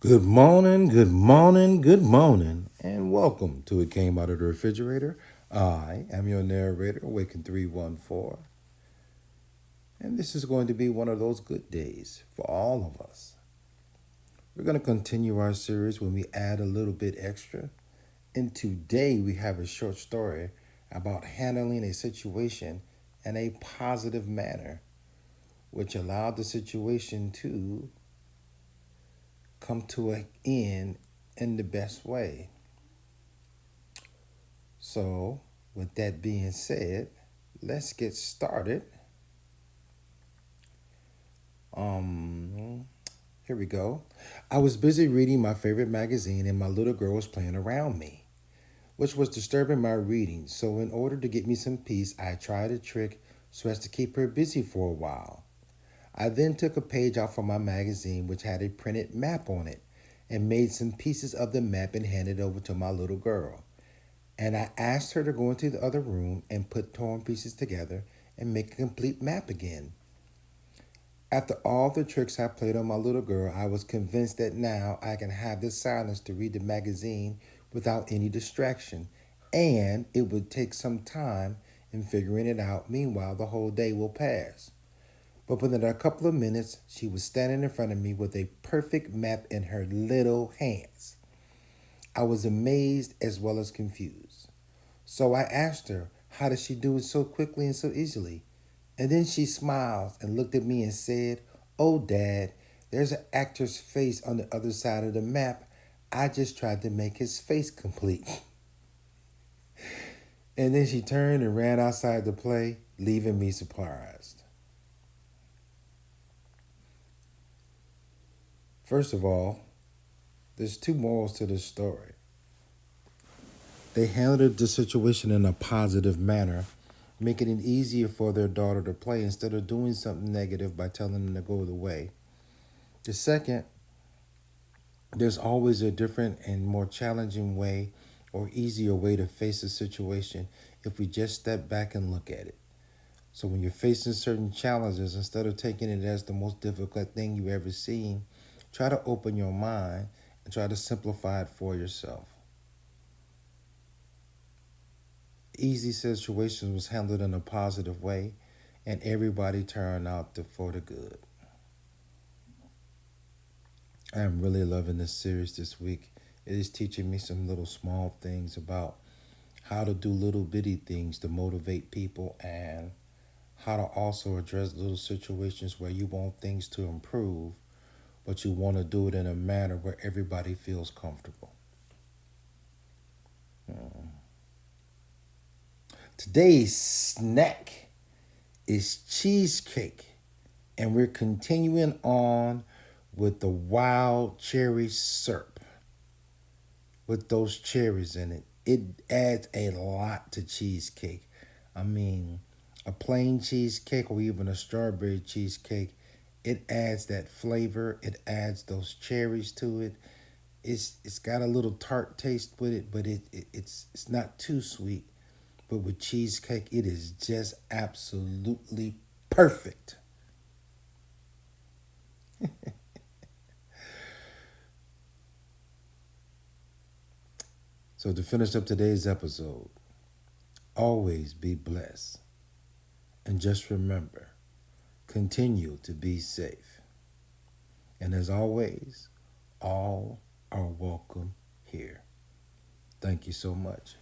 Good morning, good morning, good morning, and welcome to It Came Out of the Refrigerator. I am your narrator, Awaken 314, and this is going to be one of those good days for all of us. We're going to continue our series when we add a little bit extra, and today we have a short story about handling a situation in a positive manner, which allowed the situation to come to an end in the best way. So, with that being said, let's get started. Um, Here we go. I was busy reading my favorite magazine and my little girl was playing around me, which was disturbing my reading. So, in order to get me some peace, I tried a trick so as to keep her busy for a while. I then took a page out from my magazine, which had a printed map on it, and made some pieces of the map and handed it over to my little girl. And I asked her to go into the other room and put torn pieces together and make a complete map again. After all the tricks I played on my little girl, I was convinced that now I can have the silence to read the magazine without any distraction, and it would take some time in figuring it out. Meanwhile, the whole day will pass. But within a couple of minutes, she was standing in front of me with a perfect map in her little hands. I was amazed as well as confused. So I asked her, how did she do it so quickly and so easily? And then she smiled and looked at me and said, "Oh, Dad, there's an actor's face on the other side of the map. I just tried to make his face complete." And then she turned and ran outside to play, leaving me surprised. First of all, there's two morals to this story. They handled the situation in a positive manner, making it easier for their daughter to play instead of doing something negative by telling them to go the way. The second, there's always a different and more challenging way or easier way to face a situation if we just step back and look at it. So when you're facing certain challenges, instead of taking it as the most difficult thing you've ever seen, try to open your mind and try to simplify it for yourself. Easy situations was handled in a positive way, and everybody turned out for the good. I am really loving this series this week. It is teaching me some little small things about how to do little bitty things to motivate people and how to also address little situations where you want things to improve, but you want to do it in a manner where everybody feels comfortable. Today's snack is cheesecake, and we're continuing on with the wild cherry syrup with those cherries in it. It adds a lot to cheesecake. I mean, a plain cheesecake or even a strawberry cheesecake, it adds that flavor. It adds those cherries to it. It's got a little tart taste with it, but it's not too sweet. But with cheesecake, it is just absolutely perfect. So to finish up today's episode, always be blessed. And just remember, continue to be safe. And as always, all are welcome here. Thank you so much.